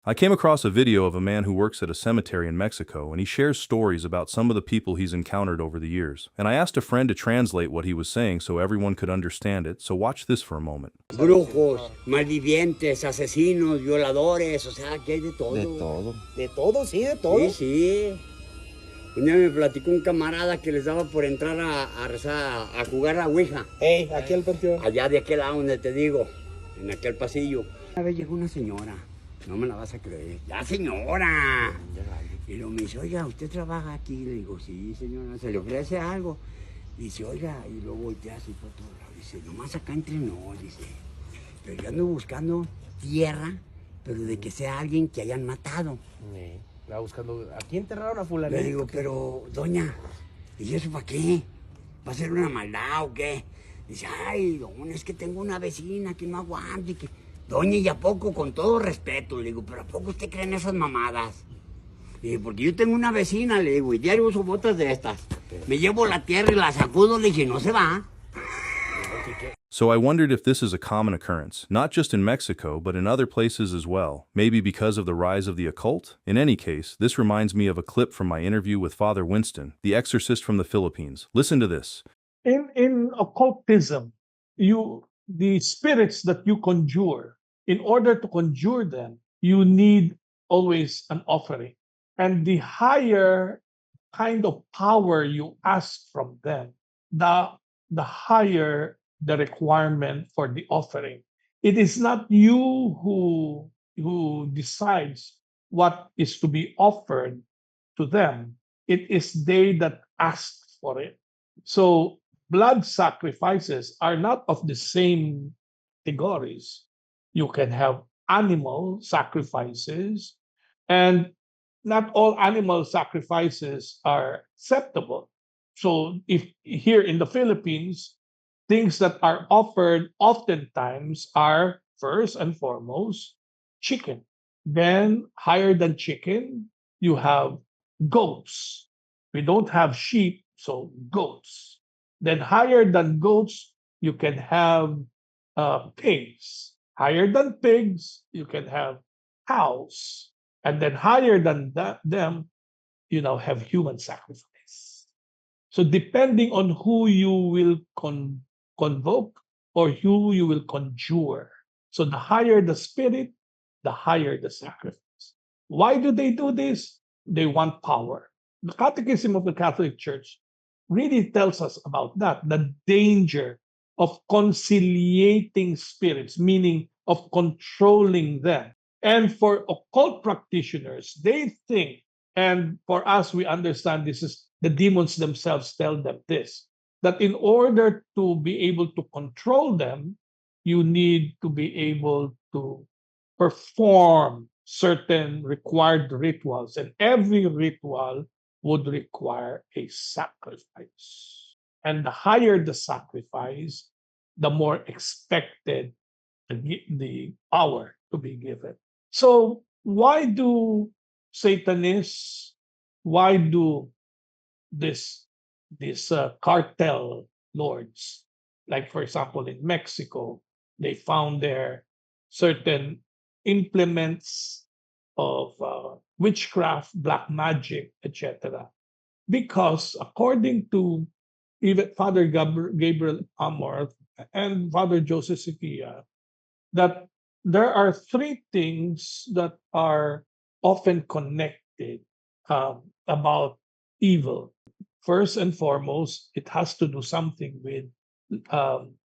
I came across a video of a man who works at a cemetery in Mexico, and he shares stories about some of the people he's encountered over the years. And I asked a friend to translate what he was saying so everyone could understand it, so watch this for a moment. Brujos, malvivientes, asesinos, violadores, o sea, que hay de todo. De todo. De todo, sí, de todo. Sí, sí. Un día me platicó un camarada que les daba por entrar a rezar, a jugar a Ouija. Aquí al panteón. Allá de aquel lado donde te digo, en aquel pasillo. Una vez llegó una señora, no me la vas a creer. ¡La señora! Y luego me dice, oiga, ¿usted trabaja aquí? Le digo, sí, señora, ¿se le ofrece algo? Dice, oiga, y luego voltea así por todo lado. Dice, nomás acá entre nos, dice. Pero yo ando buscando tierra, pero de que sea alguien que hayan matado. Estaba buscando, aquí enterraron a fulano. Le digo, pero, doña, ¿y eso para qué? ¿Va a ser una maldad o qué? Dice, ay, doña, es que tengo una vecina que no aguante. Que... Doña, ¿y a poco? Con todo respeto, le digo, ¿pero a poco usted cree en esas mamadas? Le digo, porque yo tengo una vecina, le digo, y diario uso botas de estas. Me llevo la tierra y la sacudo, le dije, no se va. So I wondered if this is a common occurrence, not just in Mexico, but in other places as well, maybe because of the rise of the occult? In any case, this reminds me of a clip from my interview with Father Winston, the exorcist from the Philippines. Listen to this. In occultism, the spirits that you conjure, in order to conjure them, you need always an offering. And the higher kind of power you ask from them, the higher the requirement for the offering. It is not you who decides what is to be offered to them. It is they that ask for it. So blood sacrifices are not of the same categories. You can have animal sacrifices, and not all animal sacrifices are acceptable. So if here in the Philippines, things that are offered oftentimes are first and foremost chicken. Then higher than chicken, you have goats. We don't have sheep, so goats. Then higher than goats, you can have pigs. Higher than pigs, you can have cows. And then higher than them, have human sacrifice. So depending on who you will convoke or who you will conjure. So the higher the spirit, the higher the sacrifice. Why do they do this? They want power. The Catechism of the Catholic Church really tells us about that, the danger of conciliating spirits, meaning of controlling them. And for occult practitioners, they think, and for us, we understand this is the demons themselves tell them this, that in order to be able to control them, you need to be able to perform certain required rituals, and every ritual would require a sacrifice. And the higher the sacrifice, the more expected the power to be given. So why do Satanists, why do these cartel lords, like for example in Mexico, they found there certain implements of witchcraft, black magic, etc. Because according to even Father Gabriel Amor and Father Joseph Sophia, that there are three things that are often connected about evil. First and foremost, it has to do something with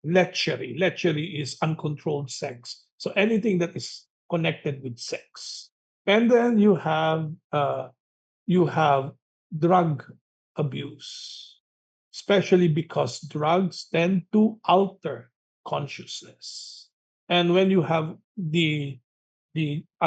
lechery. Lechery is uncontrolled sex. So anything that is connected with sex. And then you have drug abuse, especially because drugs tend to alter consciousness. And when you have the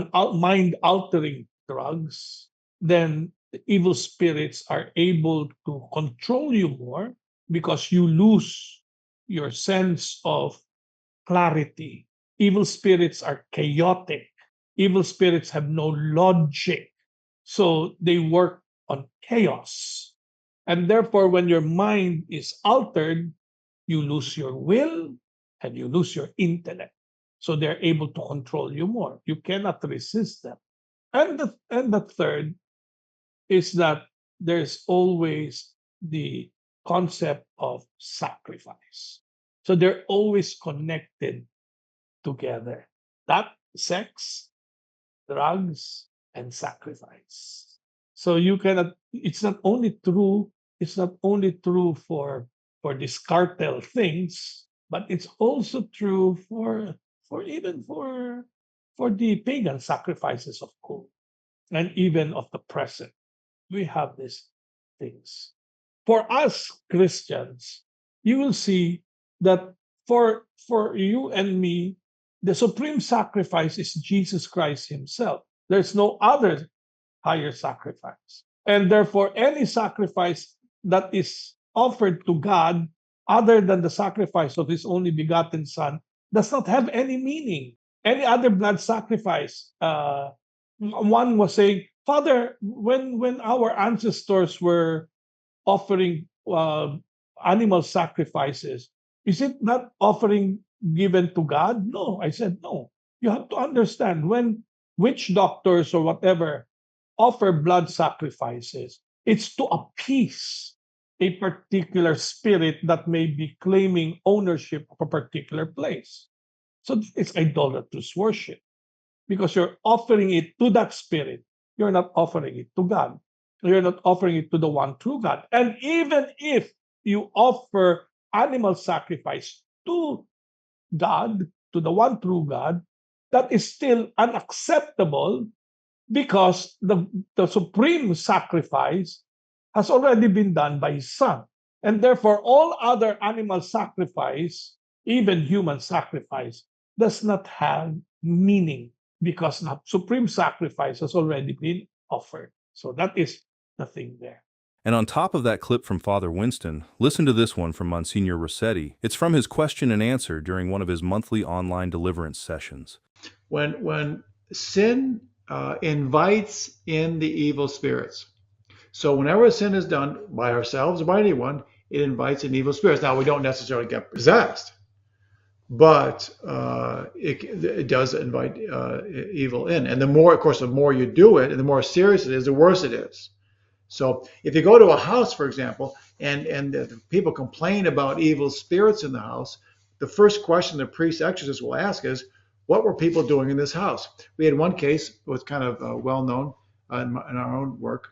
mind altering drugs, then the evil spirits are able to control you more because you lose your sense of clarity. Evil spirits are chaotic. Evil spirits have no logic. So they work on chaos. And therefore, when your mind is altered, you lose your will and you lose your intellect. So they're able to control you more. You cannot resist them. And the third is that there's always the concept of sacrifice. So they're always connected together. That sex, drugs, and sacrifice. So you cannot. It's not only true for these cartel things, but it's also true for even for the pagan sacrifices of old and even of the present. We have these things. For us Christians, you will see that for you and me, the supreme sacrifice is Jesus Christ Himself. There's no other higher sacrifice. And therefore, any sacrifice that is offered to God other than the sacrifice of His only begotten Son does not have any meaning. Any other blood sacrifice, one was saying, Father, when our ancestors were offering animal sacrifices, is it not offering given to God? No, I said no. You have to understand when witch doctors or whatever offer blood sacrifices, it's to appease a particular spirit that may be claiming ownership of a particular place. So it's idolatrous worship because you're offering it to that spirit. You're not offering it to God. You're not offering it to the one true God. And even if you offer animal sacrifice to God, to the one true God, that is still unacceptable because the supreme sacrifice has already been done by His Son. And therefore, all other animal sacrifice, even human sacrifice, does not have meaning because the supreme sacrifice has already been offered. So that is the thing there. And on top of that clip from Father Winston, listen to this one from Msgr Rossetti. It's from his question and answer during one of his monthly online deliverance sessions. When sin invites in the evil spirits. So whenever a sin is done by ourselves or by anyone, it invites in evil spirits. Now, we don't necessarily get possessed, but it does invite evil in. And the more, of course, the more you do it and the more serious it is, the worse it is. So if you go to a house, for example, and the people complain about evil spirits in the house, the first question the priest exorcist will ask is, what were people doing in this house? We had one case that was kind of well known in our own work.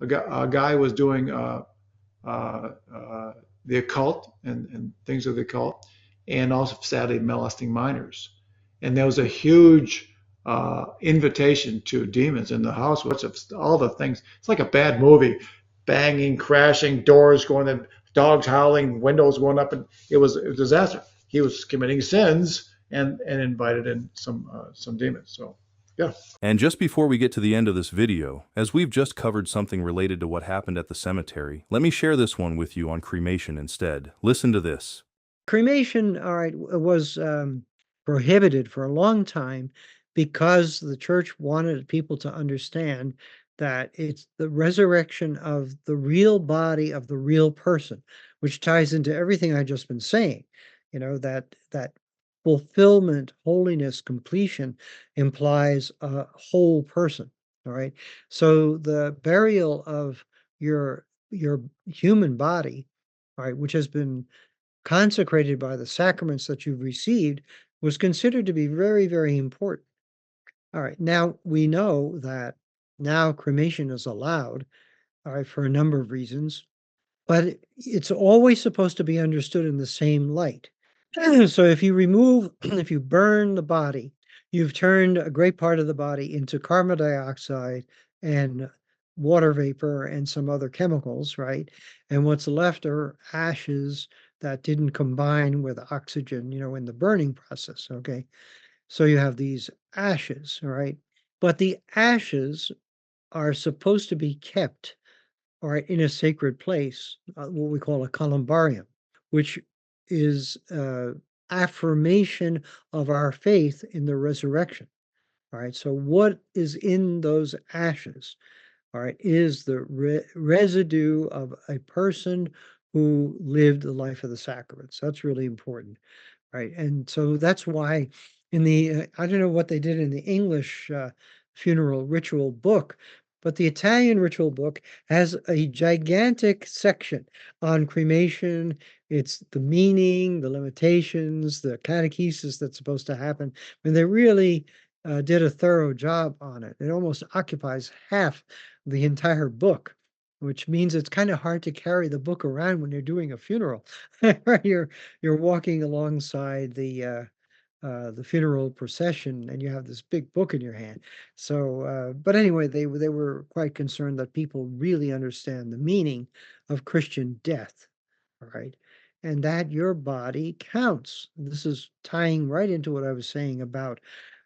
A guy was doing the occult and things of the occult, and also sadly molesting minors. And there was a huge invitation to demons in the house, which all the things. It's like a bad movie, banging, crashing, doors going, dogs howling, windows going up, and it was a disaster. He was committing sins and invited in some demons. So. Yeah. And just before we get to the end of this video, as we've just covered something related to what happened at the cemetery, let me share this one with you on cremation instead. Listen to this. Cremation, all right, was prohibited for a long time because the church wanted people to understand that it's the resurrection of the real body of the real person, which ties into everything I've just been saying. You know, that fulfillment, holiness, completion implies a whole person. All right. So the burial of your human body, all right, which has been consecrated by the sacraments that you've received, was considered to be very, very important. All right. Now we know that now cremation is allowed, all right, for a number of reasons, but it's always supposed to be understood in the same light. So if you burn the body, you've turned a great part of the body into carbon dioxide and water vapor and some other chemicals, right? And what's left are ashes that didn't combine with oxygen, in the burning process, okay? So you have these ashes, all right? But the ashes are supposed to be kept, all right, in a sacred place, what we call a columbarium, which is affirmation of our faith in the resurrection. All right. So what is in those ashes? All right, is the residue of a person who lived the life of the sacraments. That's really important. Right. And so that's why in the I don't know what they did in the English funeral ritual book. But the Italian ritual book has a gigantic section on cremation. It's the meaning, the limitations, the catechesis that's supposed to happen. And they really did a thorough job on it. It almost occupies half the entire book, which means it's kind of hard to carry the book around when you're doing a funeral. You're walking alongside the funeral procession, and you have this big book in your hand. So, but anyway, they were quite concerned that people really understand the meaning of Christian death, all right, and that your body counts. This is tying right into what I was saying about,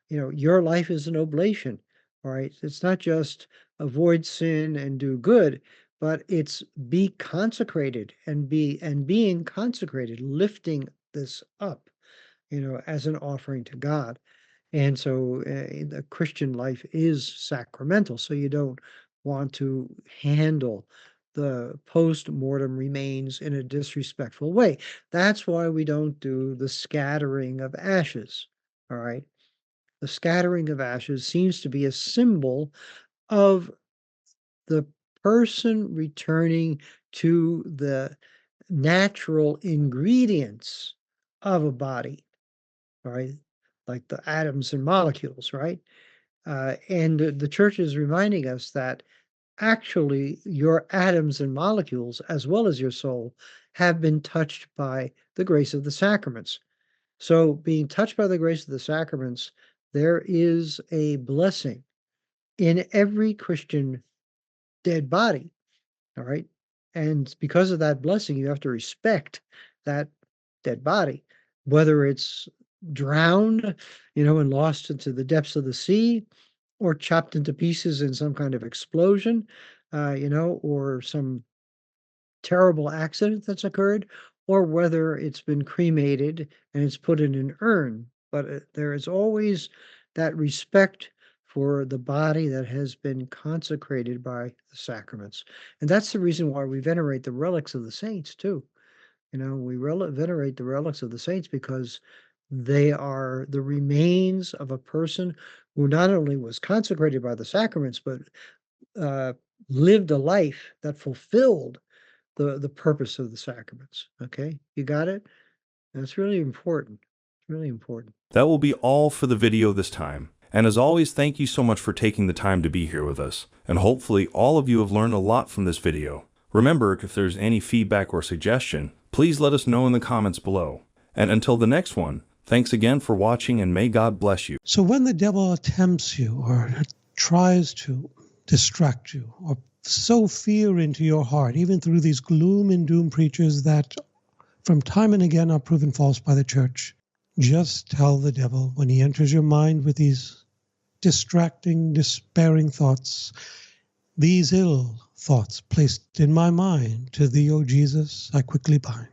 your life is an oblation, all right. It's not just avoid sin and do good, but it's be consecrated and being consecrated, lifting this up, as an offering to God. And so the Christian life is sacramental. So you don't want to handle the post-mortem remains in a disrespectful way. That's why we don't do the scattering of ashes. All right. The scattering of ashes seems to be a symbol of the person returning to the natural ingredients of a body, right? Like the atoms and molecules, right? And the church is reminding us that actually your atoms and molecules, as well as your soul, have been touched by the grace of the sacraments. So, being touched by the grace of the sacraments, there is a blessing in every Christian dead body, all right? And because of that blessing, you have to respect that dead body, whether it's drowned, and lost into the depths of the sea, or chopped into pieces in some kind of explosion, or some terrible accident that's occurred, or whether it's been cremated and it's put in an urn. But there is always that respect for the body that has been consecrated by the sacraments. And that's the reason why we venerate the relics of the saints, too. We venerate the relics of the saints because they are the remains of a person who not only was consecrated by the sacraments, but lived a life that fulfilled the purpose of the sacraments. Okay, you got it? That's really important. Really important. That will be all for the video this time. And as always, thank you so much for taking the time to be here with us. And hopefully all of you have learned a lot from this video. Remember, if there's any feedback or suggestion, please let us know in the comments below. And until the next one, thanks again for watching, and may God bless you. So when the devil tempts you or tries to distract you or sow fear into your heart, even through these gloom and doom preachers that from time and again are proven false by the church, just tell the devil when he enters your mind with these distracting, despairing thoughts, these ill thoughts placed in my mind, to thee, O Jesus, I quickly bind,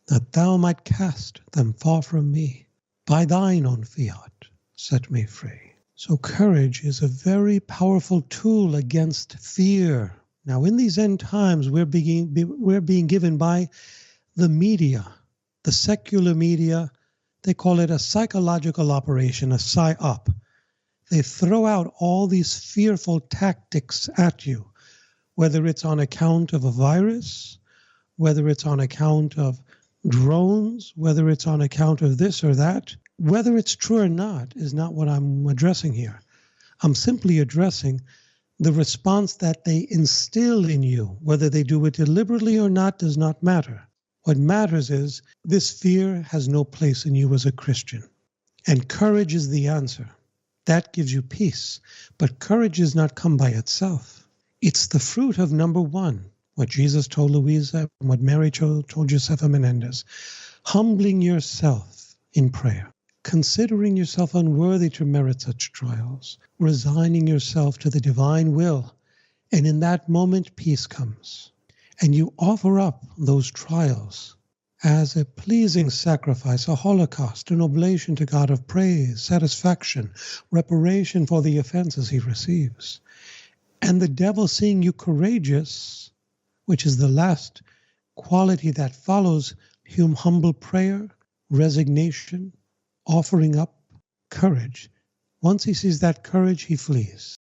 that thou might cast them far from me. By thine own fiat, set me free. So courage is a very powerful tool against fear. Now, in these end times, we're being given by the media, the secular media. They call it a psychological operation, a psy-op. They throw out all these fearful tactics at you, whether it's on account of a virus, whether it's on account of drones, whether it's on account of this or that. Whether it's true or not is not what I'm addressing here. I'm simply addressing the response that they instill in you. Whether they do it deliberately or not does not matter. What matters is this fear has no place in you as a Christian. And courage is the answer. That gives you peace. But courage does not come by itself. It's the fruit of number one, what Jesus told Louisa and what Mary told Josefa Menendez. Humbling yourself in prayer. Considering yourself unworthy to merit such trials. Resigning yourself to the divine will. And in that moment, peace comes. And you offer up those trials as a pleasing sacrifice, a holocaust, an oblation to God of praise, satisfaction, reparation for the offenses he receives. And the devil, seeing you courageous, which is the last quality that follows humble prayer, resignation, offering up, courage, Once he sees that courage, he flees.